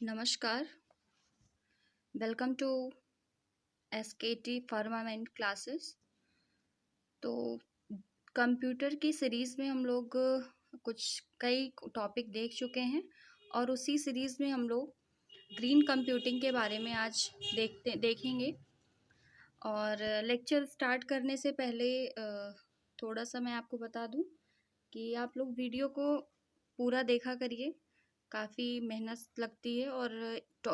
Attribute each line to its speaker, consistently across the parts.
Speaker 1: नमस्कार, welcome to एसकेटी firmament classes. तो computer की सीरीज़ में हम लोग कई टॉपिक देख चुके हैं और उसी सीरीज़ में हम लोग ग्रीन कंप्यूटिंग के बारे में आज देखेंगे। और लेक्चर स्टार्ट करने से पहले थोड़ा सा मैं आपको बता दूं कि आप लोग वीडियो को पूरा देखा करिए। काफ़ी मेहनत लगती है और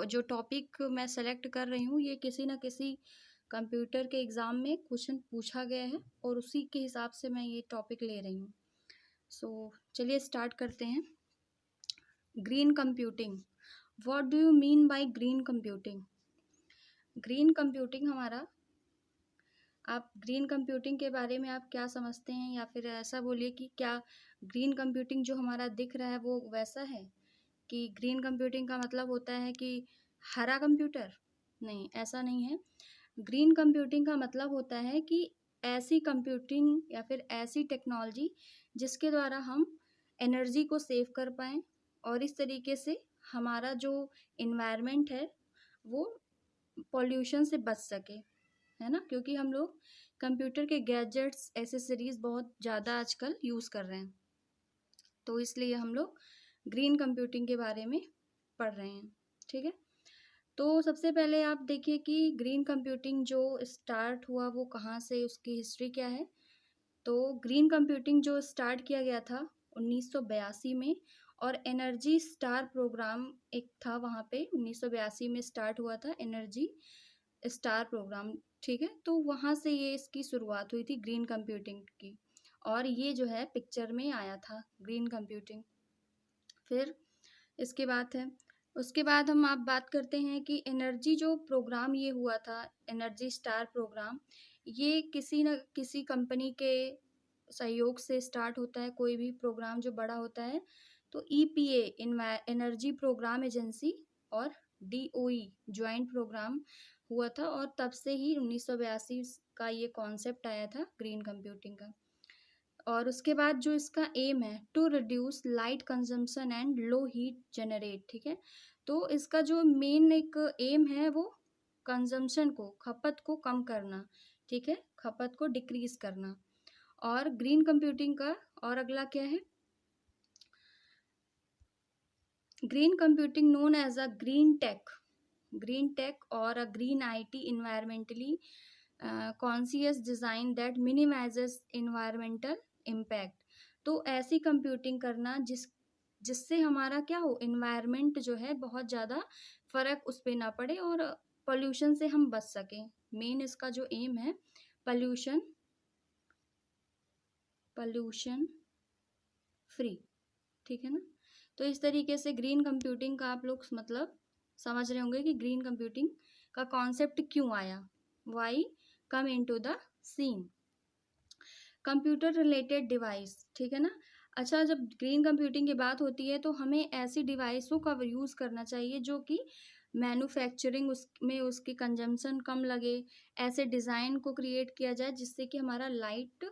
Speaker 1: जो टॉपिक मैं सेलेक्ट कर रही हूँ ये किसी न किसी कंप्यूटर के एग्ज़ाम में क्वेश्चन पूछा गया है और उसी के हिसाब से मैं ये टॉपिक ले रही हूँ। चलिए स्टार्ट करते हैं। Green computing, what do you mean by green computing? Green computing हमारा, आप ग्रीन कंप्यूटिंग के बारे में आप क्या समझते हैं, या फिर ऐसा बोलिए कि क्या ग्रीन कंप्यूटिंग जो हमारा दिख रहा है वो वैसा है कि ग्रीन कंप्यूटिंग का मतलब होता है कि हरा कंप्यूटर? नहीं, ऐसा नहीं है। ग्रीन कंप्यूटिंग का मतलब होता है कि ऐसी कंप्यूटिंग या फिर ऐसी टेक्नोलॉजी जिसके द्वारा हम एनर्जी को सेव कर पाएँ और इस तरीके से हमारा जो इन्वायरमेंट है वो पॉल्यूशन से बच सके, है ना? क्योंकि हम लोग कंप्यूटर के गैजेट्स, एसेसरीज बहुत ज़्यादा आजकल यूज़ कर रहे हैं, तो इसलिए हम लोग ग्रीन कंप्यूटिंग के बारे में पढ़ रहे हैं। ठीक है, तो सबसे पहले आप देखिए कि ग्रीन कंप्यूटिंग जो स्टार्ट हुआ वो कहाँ से, उसकी हिस्ट्री क्या है। तो ग्रीन कंप्यूटिंग जो स्टार्ट किया गया था 1982 में, और एनर्जी स्टार प्रोग्राम एक था वहाँ पे 1982 में स्टार्ट हुआ था एनर्जी स्टार प्रोग्राम। ठीक है, तो वहाँ से ये इसकी शुरुआत हुई थी ग्रीन कंप्यूटिंग की, और ये जो है पिक्चर में आया था ग्रीन कंप्यूटिंग। फिर इसके बाद है, उसके बाद हम आप बात करते हैं कि एनर्जी जो प्रोग्राम ये हुआ था एनर्जी स्टार प्रोग्राम, ये किसी न किसी कंपनी के सहयोग से स्टार्ट होता है। कोई भी प्रोग्राम जो बड़ा होता है तो ईपीए एनर्जी प्रोग्राम एजेंसी और डीओई ज्वाइंट प्रोग्राम हुआ था, और तब से ही 1982 का ये कॉन्सेप्ट आया था ग्रीन कंप्यूटिंग का। और उसके बाद जो इसका एम है, to reduce light consumption and low heat generate. ठीक है, तो इसका जो मेन एक एम है वो कंजम्पशन को, खपत को कम करना। ठीक है, खपत को डिक्रीज करना। और ग्रीन कंप्यूटिंग का और अगला क्या है, green computing known as a green tech or a green IT environmentally conscious design that minimises environmental impact. तो ऐसी कंप्यूटिंग करना जिससे हमारा क्या हो, इन्वायरमेंट जो है बहुत ज़्यादा फर्क उस पर ना पड़े और पोल्यूशन से हम बच सकें। मेन इसका जो एम है पोल्यूशन फ्री। ठीक है ना, तो इस तरीके से ग्रीन कंप्यूटिंग का आप लोग मतलब समझ रहे होंगे कि ग्रीन कंप्यूटिंग का कॉन्सेप्ट क्यों आया, why come into the scene. Computer related device, ठीक है ना। अच्छा, जब ग्रीन कंप्यूटिंग की बात होती है तो हमें ऐसी डिवाइसों का यूज़ करना चाहिए जो कि मैन्युफैक्चरिंग उसमें उसकी कंजम्पशन कम लगे। ऐसे डिज़ाइन को क्रिएट किया जाए जिससे कि हमारा लाइट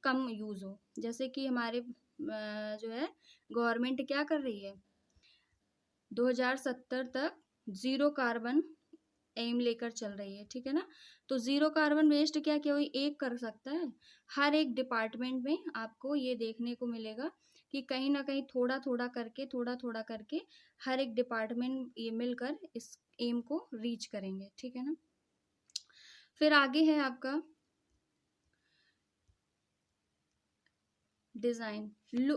Speaker 1: कम यूज़ हो। जैसे कि हमारे जो है गवर्नमेंट क्या कर रही है, 2070 तक ज़ीरो कार्बन एम लेकर चल रही है। ठीक है ना, तो ज़ीरो कार्बन वेस्ट क्या कोई एक कर सकता है? हर एक डिपार्टमेंट में आपको ये देखने को मिलेगा कि कहीं ना कहीं थोड़ा थोड़ा करके हर एक डिपार्टमेंट ये मिलकर इस एम को रीच करेंगे। ठीक है ना, फिर आगे है आपका डिज़ाइन।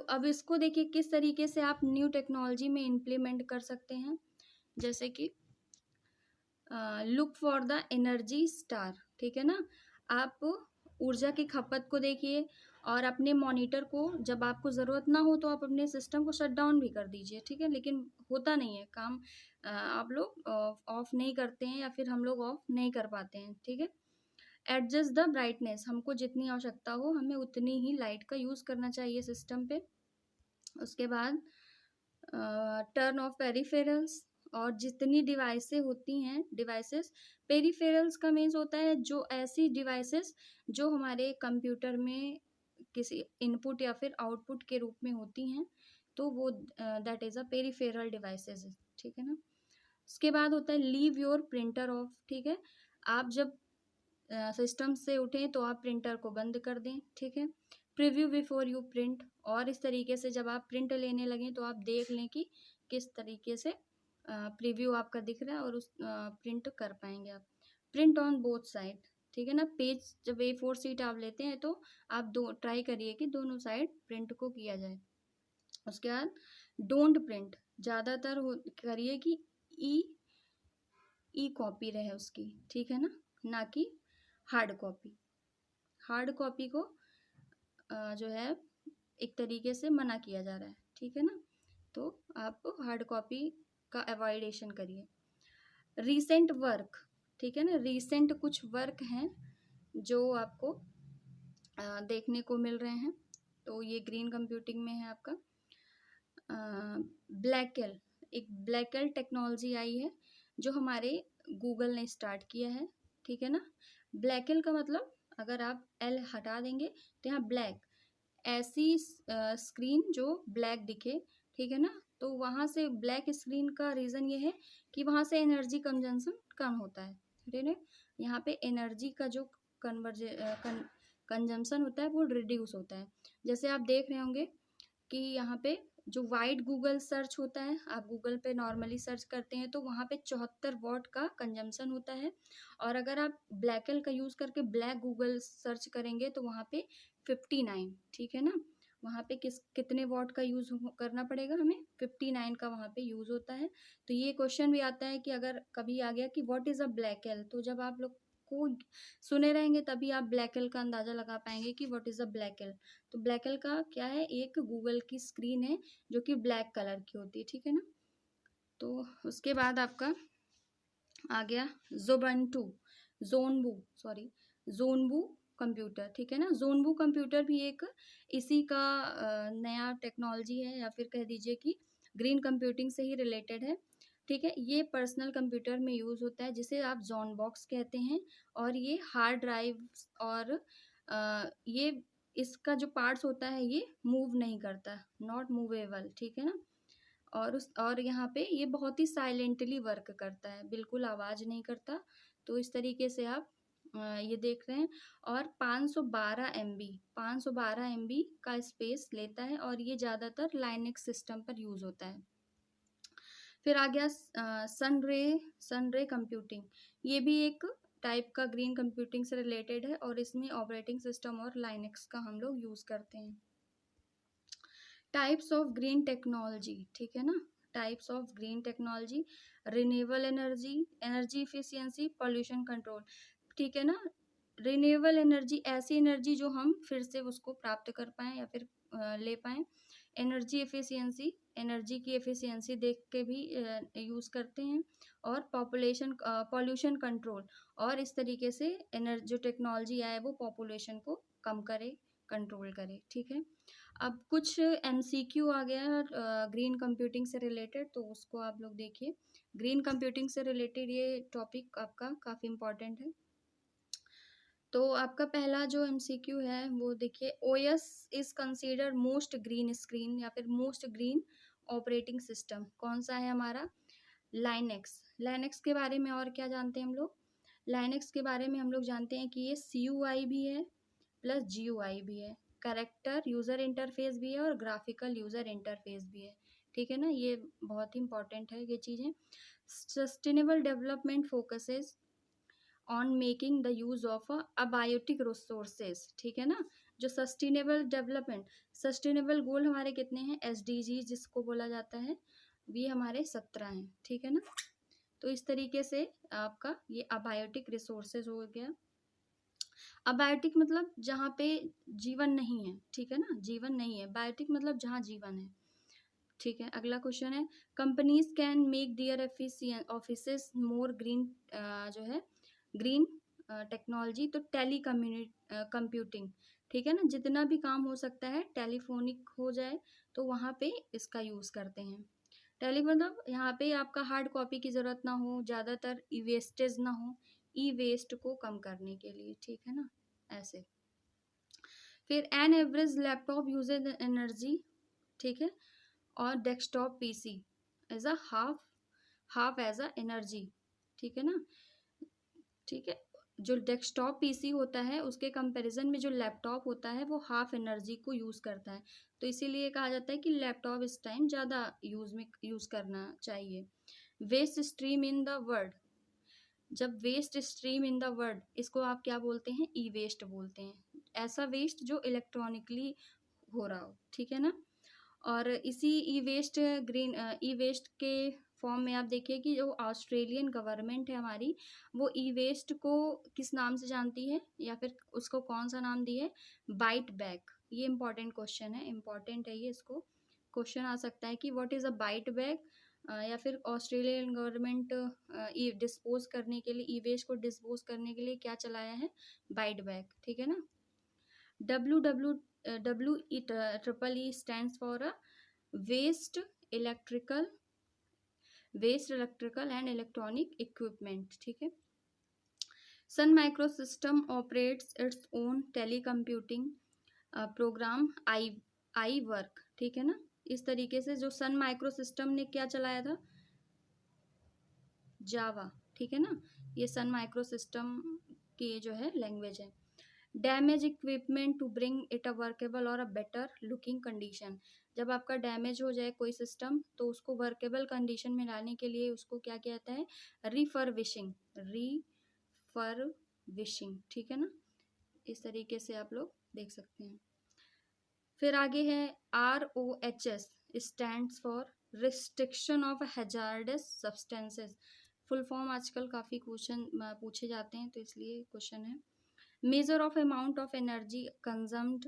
Speaker 1: अब इसको देखिए किस तरीके से आप न्यू टेक्नोलॉजी में इम्प्लीमेंट कर सकते हैं। जैसे कि look for the energy star. ठीक है ना, आप ऊर्जा की खपत को देखिए और अपने मॉनिटर को, जब आपको ज़रूरत ना हो तो आप अपने सिस्टम को शट डाउन भी कर दीजिए। ठीक है, लेकिन होता नहीं है काम, आप लोग ऑफ नहीं करते हैं या फिर हम लोग ऑफ नहीं कर पाते हैं। ठीक है, एडजस्ट द ब्राइटनेस, हमको जितनी आवश्यकता हो हमें उतनी ही लाइट का यूज़ करना चाहिए सिस्टम पे। उसके बाद टर्न ऑफ पेरिफेरल्स, और जितनी डिवाइसें होती हैं, डिवाइसेस, पेरिफेरल्स का मीन्स होता है जो ऐसी डिवाइसेस जो हमारे कंप्यूटर में किसी इनपुट या फिर आउटपुट के रूप में होती हैं, तो वो that is a peripheral devices. ठीक है ना, उसके बाद होता है लीव योर प्रिंटर ऑफ, ठीक है। आप जब सिस्टम से उठें तो आप प्रिंटर को बंद कर दें, ठीक है। प्रीव्यू बिफोर यू प्रिंट, और इस तरीके से जब आप प्रिंट लेने लगें तो आप देख लें कि किस तरीके से प्रीव्यू आपका दिख रहा है और उस प्रिंट कर पाएंगे आप। प्रिंट ऑन बोथ साइड, ठीक है ना। पेज जब A4 शीट आप लेते हैं तो आप दो ट्राई करिए कि दोनों साइड प्रिंट को किया जाए। उसके बाद डोंट प्रिंट, ज़्यादातर करिए कि ई कॉपी रहे उसकी, ठीक है ना कि हार्ड कॉपी। हार्ड कॉपी को जो है एक तरीके से मना किया जा रहा है, ठीक है ना। तो आप हार्ड कॉपी का अवॉइडेशन करिए। रीसेंट वर्क, ठीक है ना, रीसेंट कुछ वर्क हैं जो आपको देखने को मिल रहे हैं, तो ये ग्रीन कंप्यूटिंग में है आपका। ब्लैकल, एक ब्लैकल टेक्नोलॉजी आई है जो हमारे गूगल ने स्टार्ट किया है, ठीक है ना। ब्लैकल का मतलब अगर आप एल हटा देंगे तो यहाँ ब्लैक, ऐसी स्क्रीन जो ब्लैक दिखे, ठीक है ना। तो वहाँ से ब्लैक स्क्रीन का रीज़न ये है कि वहाँ से एनर्जी कंजम्पशन कम होता है, ठीक है। यहाँ पे एनर्जी का जो कंजम्पशन होता है वो रिड्यूस होता है। जैसे आप देख रहे होंगे कि यहाँ पे जो वाइड गूगल सर्च होता है, आप गूगल पे नॉर्मली सर्च करते हैं तो वहाँ पे 74 वॉट का कंजम्पशन होता है, और अगर आप ब्लैकल का यूज़ करके ब्लैक गूगल सर्च करेंगे तो वहाँ पे 59, ठीक है ना। वहाँ पे कितने वॉट का यूज़ करना पड़ेगा हमें, 59 का वहाँ पे यूज़ होता है। तो ये क्वेश्चन भी आता है कि अगर कभी आ गया कि व्हाट इज़ अ ब्लैकल, तो जब आप लोग को सुने रहेंगे तभी आप ब्लैकल का अंदाज़ा लगा पाएंगे कि व्हाट इज़ अ ब्लैकल। तो ब्लैकल का क्या है, एक गूगल की स्क्रीन है जो कि ब्लैक कलर की होती है, ठीक है ना। तो उसके बाद आपका आ गया जोबंटू, जोनबू कंप्यूटर, ठीक है ना। जोनबू कंप्यूटर भी एक इसी का नया टेक्नोलॉजी है, या फिर कह दीजिए कि ग्रीन कंप्यूटिंग से ही रिलेटेड है, ठीक है। ये पर्सनल कंप्यूटर में यूज़ होता है जिसे आप जॉन बॉक्स कहते हैं, और ये हार्ड ड्राइव और ये इसका जो पार्ट्स होता है ये मूव नहीं करता, नॉट मूवेबल, ठीक है ना। और यहाँ पे ये बहुत ही साइलेंटली वर्क करता है, बिल्कुल आवाज़ नहीं करता। तो इस तरीके से आप ये देख रहे हैं। और 512 MB का स्पेस लेता है, और ये ज़्यादातर लाइनेक्स सिस्टम पर यूज़ होता है। फिर आ गया सनरे कंप्यूटिंग, ये भी एक टाइप का ग्रीन कंप्यूटिंग से रिलेटेड है, और इसमें ऑपरेटिंग सिस्टम और लाइनेक्स का हम लोग यूज़ करते हैं। टाइप्स ऑफ ग्रीन टेक्नोलॉजी, ठीक है ना। Types of green technology, renewable energy, energy efficiency, pollution control, ठीक है ना। रिन्यूएबल एनर्जी, ऐसी एनर्जी जो हम फिर से उसको प्राप्त कर पाएँ या फिर ले पाएँ। एनर्जी एफिशिएंसी, एनर्जी की एफिशिएंसी देख के भी यूज़ करते हैं। और पॉल्यूशन कंट्रोल, और इस तरीके से जो टेक्नोलॉजी आए वो पॉपुलेशन को कम करे, कंट्रोल करे, ठीक है। अब कुछ MCQ आ गया है ग्रीन कंप्यूटिंग से रिलेटेड, तो उसको आप लोग देखिए। ग्रीन कंप्यूटिंग से रिलेटेड ये टॉपिक आपका काफ़ी इम्पॉर्टेंट है। तो आपका पहला जो MCQ है वो देखिए, OS is consider most green screen या फिर मोस्ट ग्रीन ऑपरेटिंग सिस्टम कौन सा है हमारा, लाइनेक्स। लाइनेक्स के बारे में और क्या जानते हैं हम लोग, लाइनेक्स के बारे में हम लोग जानते हैं कि ये CUI भी है प्लस GUI भी है, कैरेक्टर यूज़र इंटरफेस भी है और ग्राफिकल यूज़र इंटरफेस भी है, ठीक है ना। ये बहुत ही इंपॉर्टेंट है ये चीज़ें। Sustainable development focuses on making the use of abiotic resources, ठीक है ना। जो सस्टेनेबल डेवलपमेंट, सस्टेनेबल गोल हमारे कितने हैं, SDG जिसको बोला जाता है, ये हमारे 17 हैं, ठीक है ना। तो इस तरीके से आपका ये अबायोटिक रिसोर्सेज हो गया। अबायोटिक मतलब जहाँ पे जीवन नहीं है, ठीक है ना, जीवन नहीं है। बायोटिक मतलब जहाँ जीवन है, ठीक है। अगला क्वेश्चन है, companies can make their offices more green, जो है ग्रीन टेक्नोलॉजी, तो टेली कंप्यूटिंग, ठीक है ना। जितना भी काम हो सकता है टेलीफोनिक हो जाए तो वहाँ पे इसका यूज़ करते हैं। टेली मतलब यहाँ पे आपका हार्ड कॉपी की ज़रूरत ना हो, ज़्यादातर ई वेस्टेज ना हो, ई वेस्ट को कम करने के लिए, ठीक है ना, ऐसे। फिर an average laptop uses energy, ठीक है, और desktop PC as a half half as a energy, ठीक है ना। ठीक है, जो डेस्कटॉप पीसी होता है उसके कंपैरिजन में जो लैपटॉप होता है वो हाफ एनर्जी को यूज़ करता है, तो इसीलिए कहा जाता है कि लैपटॉप इस टाइम ज़्यादा यूज़ करना चाहिए। Waste stream in the world, जब waste stream in the world, इसको आप क्या बोलते हैं, ई वेस्ट बोलते हैं। ऐसा वेस्ट जो इलेक्ट्रॉनिकली हो रहा हो, ठीक है ना। और इसी ई वेस्ट ई वेस्ट के फॉर्म में आप देखिए कि जो ऑस्ट्रेलियन गवर्नमेंट है हमारी, वो ई वेस्ट को किस नाम से जानती है, या फिर उसको कौन सा नाम दी है, बाइट बैग। ये इंपॉर्टेंट क्वेश्चन है, इंपॉर्टेंट है ये, इसको क्वेश्चन आ सकता है कि what is a byte bag. या फिर ऑस्ट्रेलियन गवर्नमेंट ई डिस्पोज करने के लिए, ई वेस्ट को डिस्पोज करने के लिए क्या चलाया है, बाइट बैग, ठीक है ना। W W W E triple E stands for a waste electrical and electronic equipment, ठीक है। Sun micro system operates its own telecomputing program I work, ठीक है ना। इस तरीके से जो सन माइक्रो सिस्टम ने क्या चलाया था, जावा, ठीक है ना। ये सन माइक्रो सिस्टम की जो है लैंग्वेज है। Damage equipment to bring it a workable or a better looking condition, जब आपका डैमेज हो जाए कोई सिस्टम तो उसको वर्केबल कंडीशन में लाने के लिए उसको क्या कहता है, रिफर्बिशिंग, ठीक है ना। इस तरीके से आप लोग देख सकते हैं। फिर आगे है ROHS stands for restriction of hazards substances. Full form आजकल काफ़ी क्वेश्चन पूछे जाते हैं, तो इसलिए क्वेश्चन है। Measure of amount of energy consumed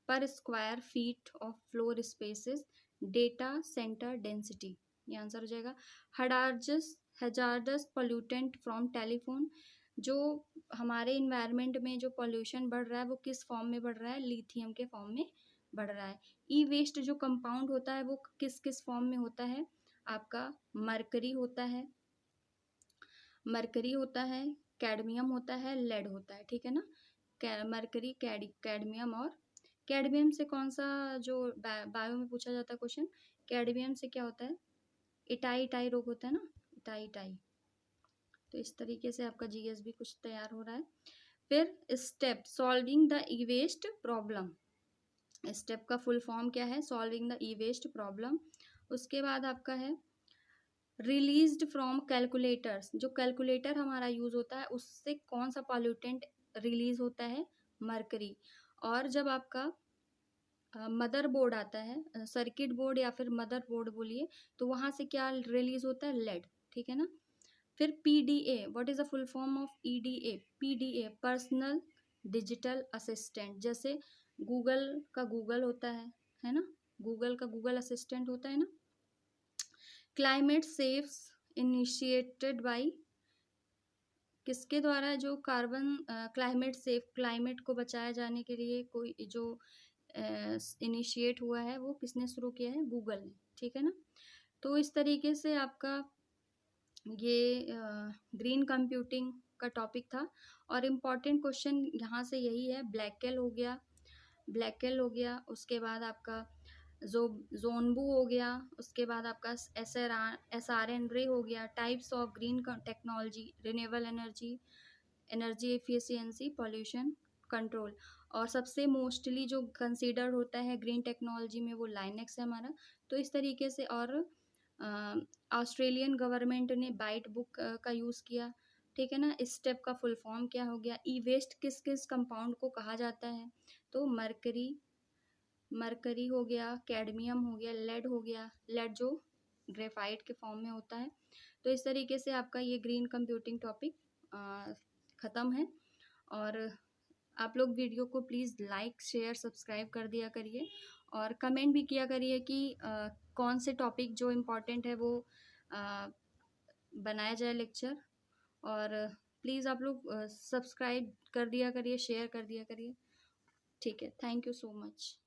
Speaker 1: per square feet of floor spaces, data centre density, ये आंसर हो जाएगा। हैजार्डस पोल्यूटेंट फ्रॉम टेलीफोन, जो हमारे इन्वायरमेंट में जो पोल्यूशन बढ़ रहा है वो किस फॉर्म में बढ़ रहा है, लिथियम के फॉर्म में बढ़ रहा है। ई वेस्ट जो कंपाउंड होता है वो किस किस फॉर्म में होता है, आपका मरकरी होता है, कैडमियम होता है, लेड होता है, ठीक है ना। मरकरी, कैडमियम, और कैडमियम से कौन सा जो बायो में पूछा जाता है क्वेश्चन, कैडमियम से क्या होता है, इटाई इटाई रोग होता है ना, इटाई इटाई। तो इस तरीके से आपका जीएस भी कुछ तैयार हो रहा है। फिर step solving the e waste problem, step का फुल फॉर्म क्या है, solving the e waste problem. उसके बाद आपका है रिलीज्ड फ्रॉम कैलकुलेटर्स, जो कैलकुलेटर हमारा यूज होता है उससे कौन सा पॉल्यूटेंट रिलीज होता है, मरकरी। और जब आपका मदर बोर्ड आता है, सर्किट बोर्ड या फिर मदर बोर्ड बोलिए, तो वहाँ से क्या रिलीज होता है, लेड, ठीक है ना। फिर PDA, what is the full form of EDA, PDA personal digital assistant, जैसे गूगल का गूगल होता है ना, गूगल का गूगल असिस्टेंट होता है ना। क्लाइमेट सेव्स इनिशिएटेड बाय, किसके द्वारा, जो कार्बन क्लाइमेट सेफ, क्लाइमेट को बचाया जाने के लिए कोई जो इनिशिएट हुआ है वो किसने शुरू किया है, गूगल ने, ठीक है ना। तो इस तरीके से आपका ये ग्रीन कंप्यूटिंग का टॉपिक था। और इम्पॉर्टेंट क्वेश्चन यहाँ से यही है, ब्लैकेल हो गया, उसके बाद आपका जोनबू हो गया, उसके बाद आपका SRN रे हो गया, types of green technology, renewable energy efficiency, pollution control, और सबसे मोस्टली जो कंसीडर्ड होता है ग्रीन टेक्नोलॉजी में वो लाइनेक्स है हमारा। तो इस तरीके से, और ऑस्ट्रेलियन गवर्नमेंट ने बाइट बुक का यूज़ किया, ठीक है ना। इस स्टेप का फुल फॉर्म क्या हो गया, ई वेस्ट किस किस कंपाउंड को कहा जाता है, तो मरकरी हो गया, कैडमियम हो गया, लेड हो गया, लेड जो ग्रेफाइट के फॉर्म में होता है। तो इस तरीके से आपका ये ग्रीन कंप्यूटिंग टॉपिक ख़त्म है। और आप लोग वीडियो को प्लीज़ लाइक शेयर सब्सक्राइब कर दिया करिए, और कमेंट भी किया करिए कि कौन से टॉपिक जो इम्पोर्टेंट है वो बनाया जाए लेक्चर। और प्लीज़ आप लोग सब्सक्राइब कर दिया करिए, शेयर कर दिया करिए, ठीक है। Thank you so much.